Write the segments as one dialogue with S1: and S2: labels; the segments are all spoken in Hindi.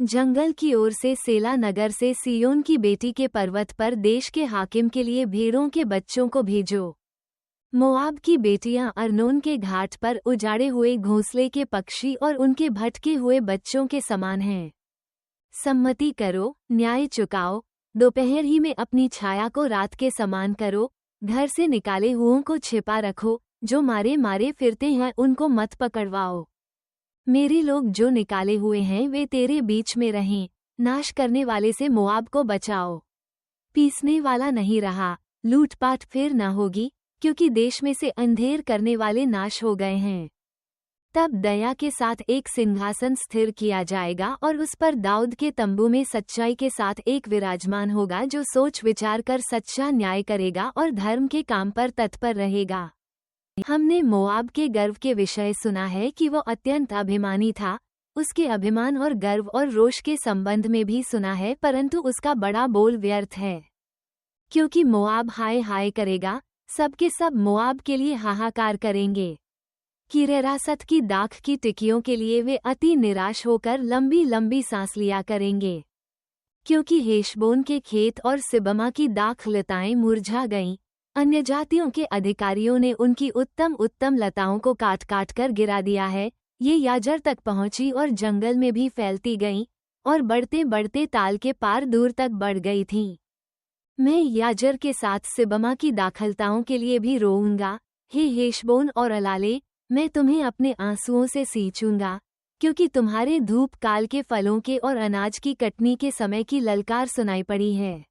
S1: जंगल की ओर से सेला नगर से सियोन की बेटी के पर्वत पर देश के हाकिम के लिए भेड़ों के बच्चों को भेजो। मोआब की बेटियां अर्नोन के घाट पर उजाड़े हुए घोंसले के पक्षी और उनके भटके हुए बच्चों के समान हैं। सम्मति करो, न्याय चुकाओ, दोपहर ही में अपनी छाया को रात के समान करो, घर से निकाले हुओं को छिपा रखो, जो मारे मारे फिरते हैं उनको मत पकड़वाओ। मेरे लोग जो निकाले हुए हैं वे तेरे बीच में रहें, नाश करने वाले से मोआब को बचाओ। पीसने वाला नहीं रहा, लूटपाट फिर न होगी, क्योंकि देश में से अंधेर करने वाले नाश हो गए हैं। तब दया के साथ एक सिंहासन स्थिर किया जाएगा और उस पर दाऊद के तंबू में सच्चाई के साथ एक विराजमान होगा, जो सोच विचार कर सच्चा न्याय करेगा और धर्म के काम पर तत्पर रहेगा। हमने मोआब के गर्व के विषय सुना है कि वो अत्यंत अभिमानी था। उसके अभिमान और गर्व और रोष के संबंध में भी सुना है, परंतु उसका बड़ा बोल व्यर्थ है, क्योंकि मोआब हाय हाय करेगा, सबके सब मोआब के लिए हाहाकार करेंगे। किरेरासत की दाख की टिकियों के लिए वे अति निराश होकर लंबी लंबी सांस लिया करेंगे, क्योंकि हेशबोन के खेत और सिबमा की दाख लताएं मुरझा गईं। अन्य जातियों के अधिकारियों ने उनकी उत्तम उत्तम लताओं को काट काट कर गिरा दिया है। ये याजर तक पहुंची और जंगल में भी फैलती गईं और बढ़ते बढ़ते ताल के पार दूर तक बढ़ गई थीं। मैं याजर के साथ सिबमा की दाखलताओं के लिए भी रोऊंगा। हे हेशबोन और अलाले, मैं तुम्हें अपने आंसुओं से सींचूंगा, क्योंकि तुम्हारे धूप काल के फलों के और अनाज की कटनी के समय की ललकार सुनाई पड़ी है,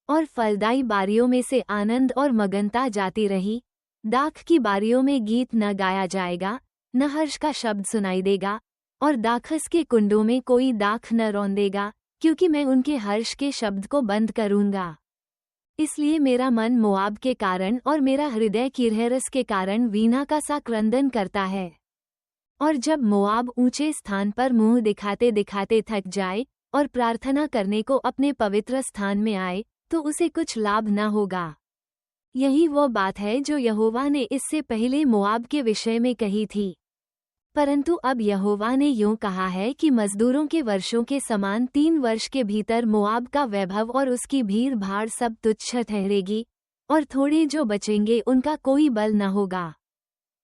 S1: और फलदाई बारियों में से आनंद और मगनता जाती रही। दाख की बारियों में गीत न गाया जाएगा, न हर्ष का शब्द सुनाई देगा, और दाखस के कुंडों में कोई दाख न रौंदेगा, क्योंकि मैं उनके हर्ष के शब्द को बंद करूंगा। इसलिए मेरा मन मोआब के कारण और मेरा हृदय किरहेरस के कारण वीणा का सा क्रंदन करता है। और जब मोआब ऊंचे स्थान पर मुंह दिखाते दिखाते थक जाए और प्रार्थना करने को अपने पवित्र स्थान में आए, तो उसे कुछ लाभ न होगा। यही वो बात है जो यहोवा ने इससे पहले मोआब के विषय में कही थी। परंतु अब यहोवा ने यूं कहा है कि मजदूरों के वर्षों के समान 3 वर्ष के भीतर मोआब का वैभव और उसकी भीड़ भाड़ सब तुच्छ ठहरेगी, और थोड़े जो बचेंगे उनका कोई बल न होगा।